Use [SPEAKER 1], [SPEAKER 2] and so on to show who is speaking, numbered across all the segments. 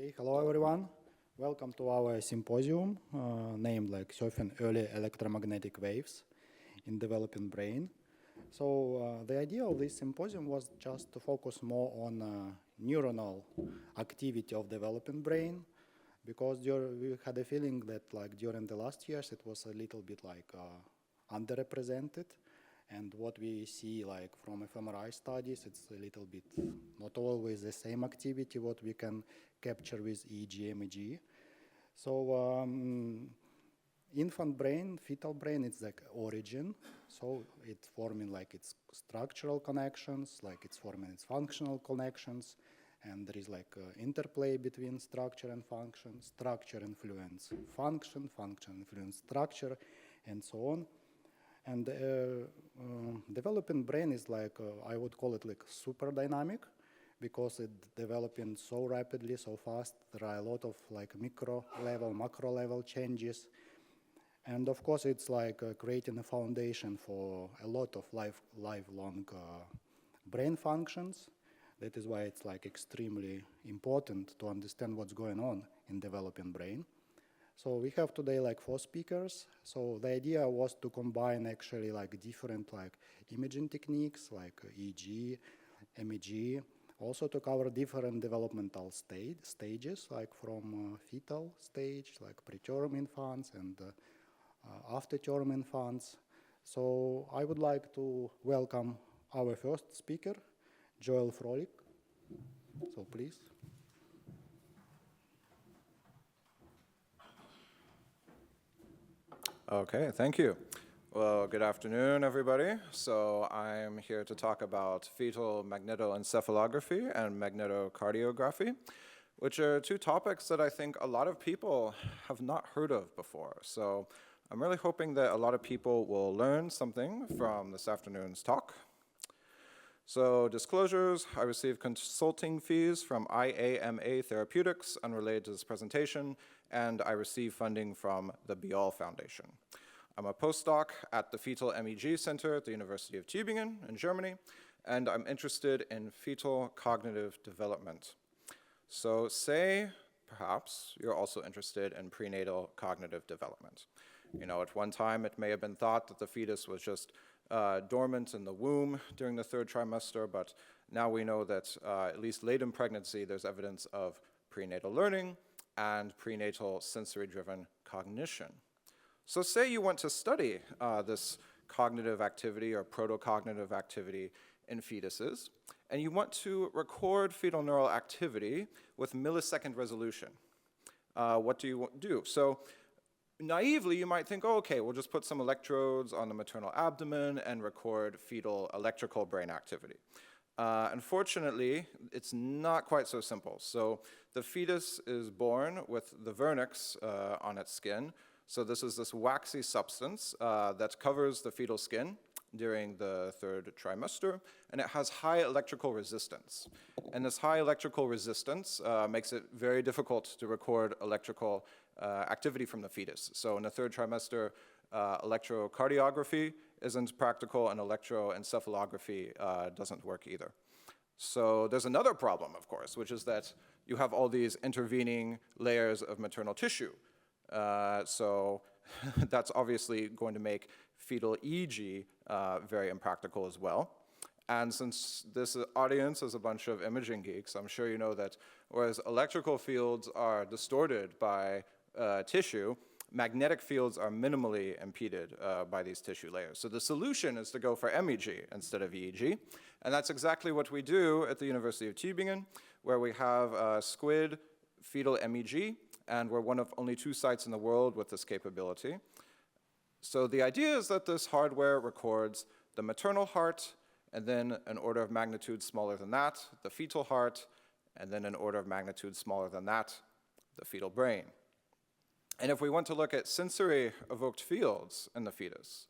[SPEAKER 1] Okay, hello everyone. Welcome to our symposium named like Surfing Early Electromagnetic Waves in Developing Brain. So the idea of this symposium was just to focus more on neuronal activity of developing brain, because we had a feeling that like during the last years it was a little bit like underrepresented, and what we see like from fMRI studies, it's a little bit not always the same activity what we can capture with EEG, MEG. So infant brain, fetal brain, it's like origin. So it's forming like its structural connections, like it's forming its functional connections, and there is like interplay between structure and function, structure influence function, function influence structure, and so on. And developing brain is like, I would call it like super dynamic, because it's developing so rapidly, so fast. There are a lot of like micro level, macro level changes. And of course, it's like creating a foundation for a lot of lifelong brain functions. That is why it's like extremely important to understand what's going on in developing brain. So we have today like 4 speakers. So the idea was to combine actually like different like imaging techniques like EEG, MEG, also to cover different developmental stages, like from fetal stage, like preterm infants and after-term infants. So I would like to welcome our first speaker, Joel Frohlich. So please.
[SPEAKER 2] Okay, thank you. Well, good afternoon, everybody. So I'm here to talk about fetal magnetoencephalography and magnetocardiography, which are 2 topics that I think a lot of people have not heard of before. So I'm really hoping that a lot of people will learn something from this afternoon's talk. So disclosures, I received consulting fees from IAMA Therapeutics unrelated to this presentation, and I received funding from the Bial Foundation. I'm a postdoc at the Fetal MEG Center at the University of Tübingen in Germany, and I'm interested in fetal cognitive development. So say, perhaps, you're also interested in prenatal cognitive development. You know, at one time it may have been thought that the fetus was just dormant in the womb during the 3rd trimester, but now we know that at least late in pregnancy there's evidence of prenatal learning and prenatal sensory-driven cognition. So say you want to study this cognitive activity or protocognitive activity in fetuses, and you want to record fetal neural activity with millisecond resolution. What do you do? So naively, you might think, oh, okay, we'll just put some electrodes on the maternal abdomen and record fetal electrical brain activity. Unfortunately, it's not quite so simple. So the fetus is born with the vernix on its skin. So this is this waxy substance that covers the fetal skin during the 3rd trimester, and it has high electrical resistance. And this high electrical resistance makes it very difficult to record electrical activity from the fetus. So in the 3rd trimester, electrocardiography isn't practical, and electroencephalography doesn't work either. So there's another problem, of course, which is that you have all these intervening layers of maternal tissue. So that's obviously going to make fetal EEG very impractical as well. And since this audience is a bunch of imaging geeks, I'm sure you know that whereas electrical fields are distorted by tissue, magnetic fields are minimally impeded by these tissue layers. So the solution is to go for MEG instead of EEG. And that's exactly what we do at the University of Tübingen, where we have SQUID fetal MEG, and we're one of only 2 sites in the world with this capability. So the idea is that this hardware records the maternal heart, and then an order of magnitude smaller than that, the fetal heart, and then an order of magnitude smaller than that, the fetal brain. And if we want to look at sensory evoked fields in the fetus,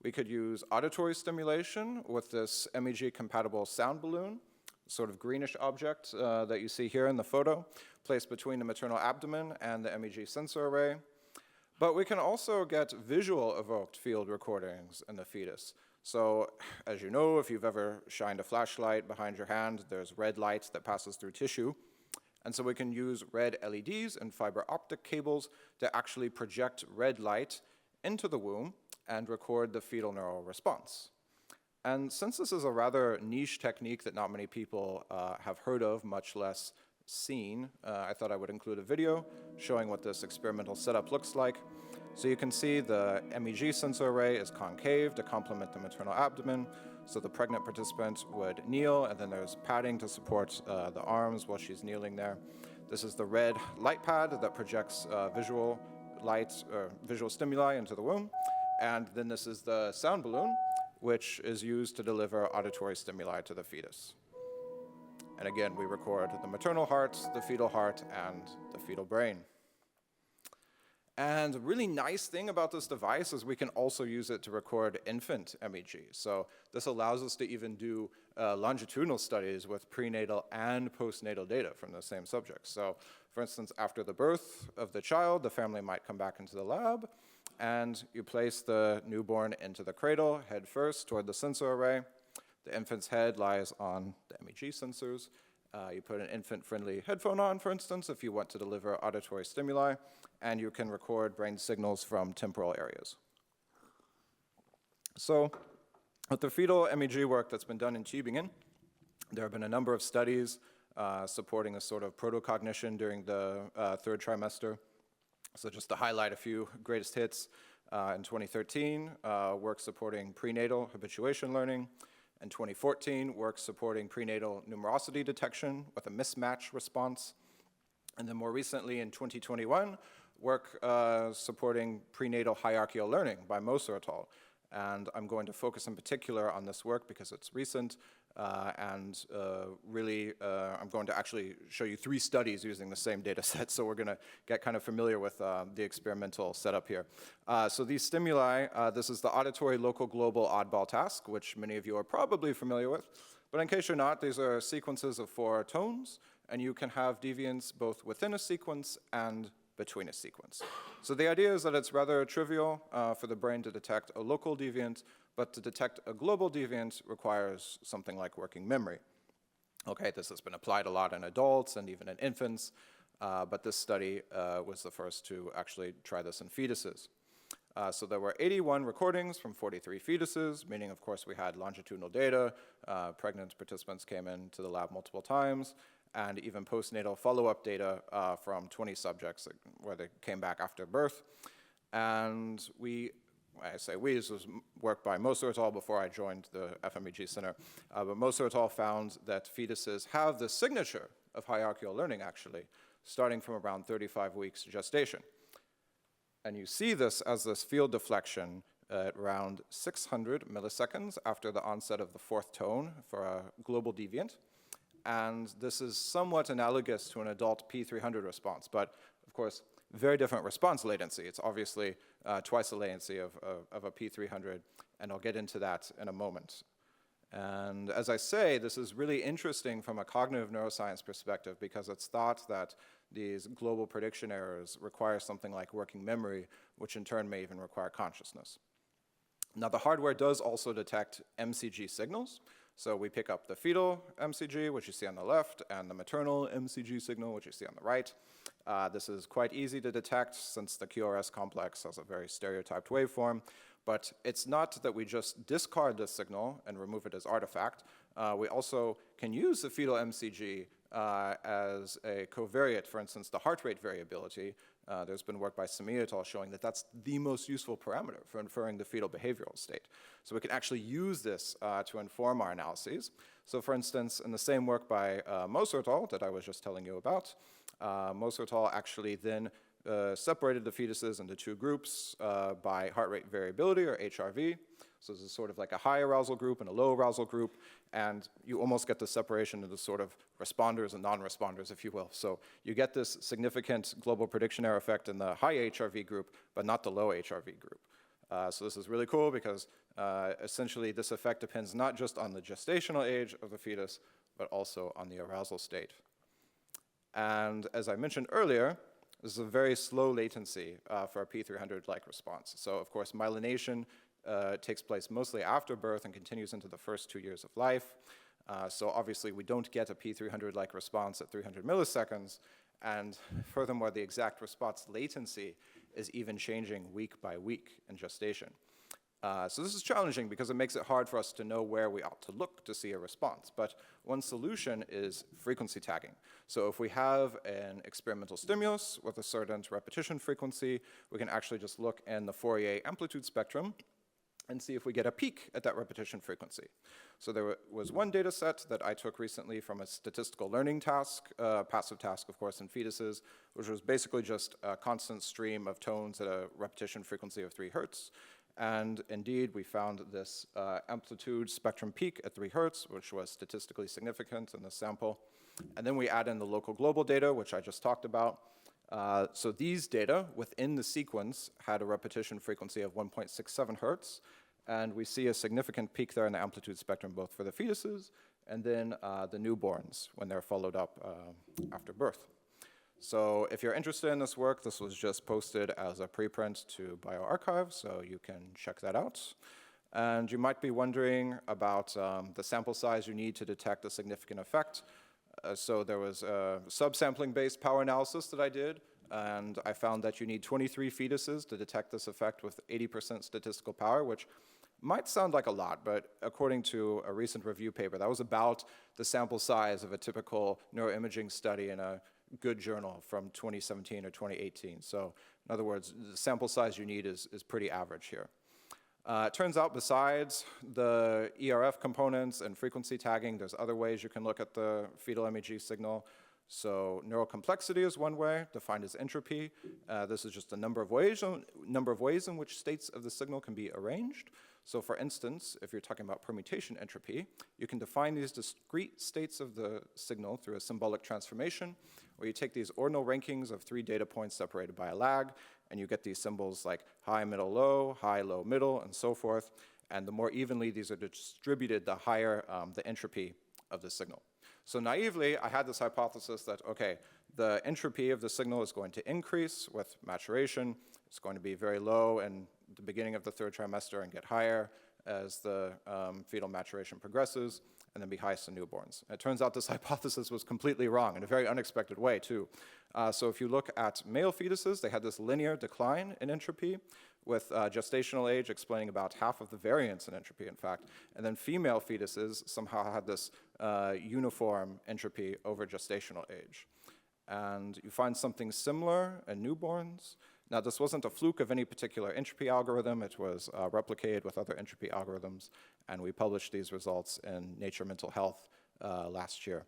[SPEAKER 2] we could use auditory stimulation with this MEG-compatible sound balloon, sort of greenish object that you see here in the photo, placed between the maternal abdomen and the MEG sensor array. But we can also get visual evoked field recordings in the fetus. So as you know, if you've ever shined a flashlight behind your hand, there's red light that passes through tissue. And so we can use red LEDs and fiber optic cables to actually project red light into the womb and record the fetal neural response. And since this is a rather niche technique that not many people have heard of, much less seen, I thought I would include a video showing what this experimental setup looks like. So you can see the MEG sensor array is concave to complement the maternal abdomen. So the pregnant participant would kneel, and then there's padding to support the arms while she's kneeling there. This is the red light pad that projects visual light or visual stimuli into the womb. And then this is the sound balloon, which is used to deliver auditory stimuli to the fetus. And again, we record the maternal heart, the fetal heart, and the fetal brain. And the really nice thing about this device is we can also use it to record infant MEG. So this allows us to even do longitudinal studies with prenatal and postnatal data from the same subject. So for instance, after the birth of the child, the family might come back into the lab, and you place the newborn into the cradle, head first toward the sensor array. The infant's head lies on the MEG sensors. You put an infant-friendly headphone on, for instance, if you want to deliver auditory stimuli, and you can record brain signals from temporal areas. So with the fetal MEG work that's been done in Tübingen, there have been a number of studies supporting a sort of protocognition during the third trimester. So just to highlight a few greatest hits, in 2013, work supporting prenatal habituation learning. In 2014, work supporting prenatal numerosity detection with a mismatch response. And then more recently, in 2021, work supporting prenatal hierarchical learning by Moser et al. And I'm going to focus in particular on this work because it's recent, and really I'm going to actually show you 3 studies using the same data set, so we're going to get kind of familiar with the experimental setup here. So these stimuli, this is the auditory local global oddball task, which many of you are probably familiar with, but in case you're not, these are sequences of 4 tones, and you can have deviance both within a sequence and between a sequence. So the idea is that it's rather trivial for the brain to detect a local deviant, but to detect a global deviant requires something like working memory. Okay, this has been applied a lot in adults and even in infants, but this study was the first to actually try this in fetuses. So there were 81 recordings from 43 fetuses, meaning of course we had longitudinal data, pregnant participants came into the lab multiple times, and even postnatal follow-up data from 20 subjects where they came back after birth. And this was work by Moser et al. Before I joined the FMEG Center, but Moser et al. Found that fetuses have the signature of hierarchical learning, actually, starting from around 35 weeks gestation. And you see this as this field deflection at around 600 milliseconds after the onset of the 4th tone for a global deviant. And this is somewhat analogous to an adult P300 response, but of course, very different response latency. It's obviously twice the latency of a P300, and I'll get into that in a moment. And as I say, this is really interesting from a cognitive neuroscience perspective because it's thought that these global prediction errors require something like working memory, which in turn may even require consciousness. Now, the hardware does also detect MCG signals. So we pick up the fetal MCG, which you see on the left, and the maternal MCG signal, which you see on the right. This is quite easy to detect since the QRS complex has a very stereotyped waveform. But it's not that we just discard this signal and remove it as artifact. We also can use the fetal MCG as a covariate, for instance, the heart rate variability. There's been work by Sami et al. Showing that that's the most useful parameter for inferring the fetal behavioral state. So we can actually use this to inform our analyses. So for instance, in the same work by Moser et al. That I was just telling you about, Moser et al. Actually then separated the fetuses into 2 groups by heart rate variability, or HRV. So this is sort of like a high arousal group and a low arousal group, and you almost get the separation into sort of responders and non-responders, if you will. So you get this significant global prediction error effect in the high HRV group, but not the low HRV group. So this is really cool because essentially this effect depends not just on the gestational age of the fetus, but also on the arousal state. And as I mentioned earlier, this is a very slow latency for a P300-like response. So of course, myelination takes place mostly after birth and continues into the first 2 years of life. So obviously, we don't get a P300-like response at 300 milliseconds, and furthermore, the exact response latency is even changing week by week in gestation. So this is challenging because it makes it hard for us to know where we ought to look to see a response. But one solution is frequency tagging. So if we have an experimental stimulus with a certain repetition frequency, we can actually just look in the Fourier amplitude spectrum and see if we get a peak at that repetition frequency. So there was one data set that I took recently from a statistical learning task, passive task, of course, in fetuses, which was basically just a constant stream of tones at a repetition frequency of 3 hertz. And indeed, we found this amplitude spectrum peak at 3 hertz, which was statistically significant in the sample. And then we add in the local global data, which I just talked about. So these data within the sequence had a repetition frequency of 1.67 hertz. And we see a significant peak there in the amplitude spectrum, both for the fetuses and then the newborns when they're followed up after birth. So if you're interested in this work, this was just posted as a preprint to bioRxiv, so you can check that out. And you might be wondering about the sample size you need to detect a significant effect. So there was a subsampling-based power analysis that I did, and I found that you need 23 fetuses to detect this effect with 80% statistical power, which might sound like a lot, but according to a recent review paper, that was about the sample size of a typical neuroimaging study in a good journal from 2017 or 2018. So in other words, the sample size you need is pretty average here. It turns out besides the ERF components and frequency tagging, there's other ways you can look at the fetal MEG signal. So neural complexity is one way, defined as entropy. This is just a number of ways in which states of the signal can be arranged. So for instance, if you're talking about permutation entropy, you can define these discrete states of the signal through a symbolic transformation, where you take these ordinal rankings of 3 data points separated by a lag, and you get these symbols like high, middle, low, middle, and so forth. And the more evenly these are distributed, the higher the entropy of the signal. So naively, I had this hypothesis that, okay, the entropy of the signal is going to increase with maturation. It's going to be very low in the beginning of the 3rd trimester and get higher as the fetal maturation progresses, and then be highest in newborns. And it turns out this hypothesis was completely wrong in a very unexpected way, too. So if you look at male fetuses, they had this linear decline in entropy, with gestational age explaining about half of the variance in entropy, in fact. And then female fetuses somehow had this uniform entropy over gestational age. And you find something similar in newborns. Now, this wasn't a fluke of any particular entropy algorithm. It was replicated with other entropy algorithms, and we published these results in Nature Mental Health last year.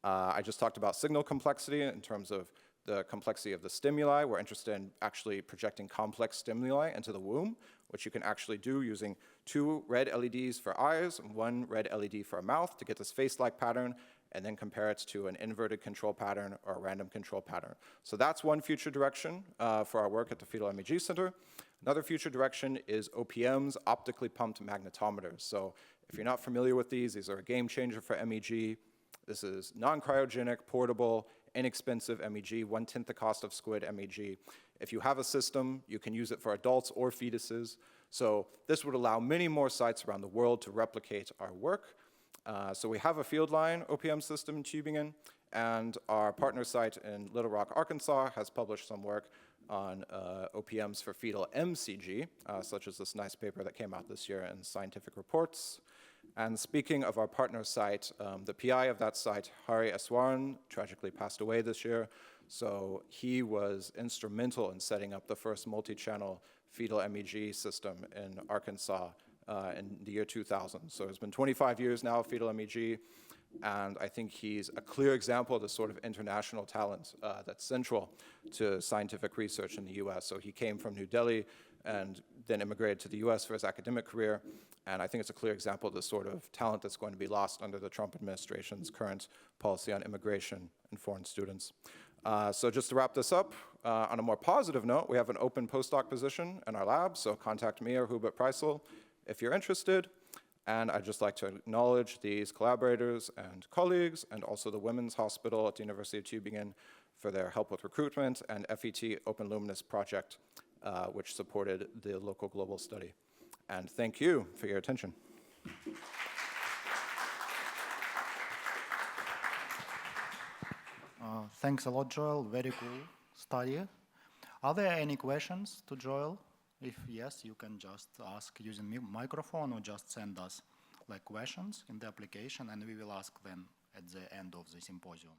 [SPEAKER 2] I just talked about signal complexity in terms of the complexity of the stimuli. We're interested in actually projecting complex stimuli into the womb, which you can actually do using 2 red LEDs for eyes and 1 red LED for a mouth to get this face-like pattern, and then compare it to an inverted control pattern or a random control pattern. So that's one future direction for our work at the Fetal MEG Center. Another future direction is OPMs, optically pumped magnetometers. So if you're not familiar with these are a game changer for MEG. This is non-cryogenic, portable, inexpensive MEG, 1/10 the cost of squid MEG. If you have a system, you can use it for adults or fetuses. So this would allow many more sites around the world to replicate our work. So we have a field line OPM system in Tübingen, and our partner site in Little Rock, Arkansas has published some work on OPMs for fetal MCG, such as this nice paper that came out this year in Scientific Reports. And speaking of our partner site, the PI of that site, Hari Eswaran, tragically passed away this year. So he was instrumental in setting up the first multi-channel fetal MEG system in Arkansas in the year 2000. So it's been 25 years now of fetal MEG, and I think he's a clear example of the sort of international talent that's central to scientific research in the US. So he came from New Delhi and then immigrated to the US for his academic career, and I think it's a clear example of the sort of talent that's going to be lost under the Trump administration's current policy on immigration and foreign students. So just to wrap this up, on a more positive note, we have an open postdoc position in our lab, so contact me or Hubert Preissel if you're interested. And I'd just like to acknowledge these collaborators and colleagues, and also the Women's Hospital at the University of Tübingen for their help with recruitment, and FET Open Luminous Project, which supported the local global study. And thank you for your attention.
[SPEAKER 1] Thanks a lot, Joel. Very cool study. Are there any questions to Joel? If yes, you can just ask using microphone or just send us like questions in the application, and we will ask them at the end of the symposium.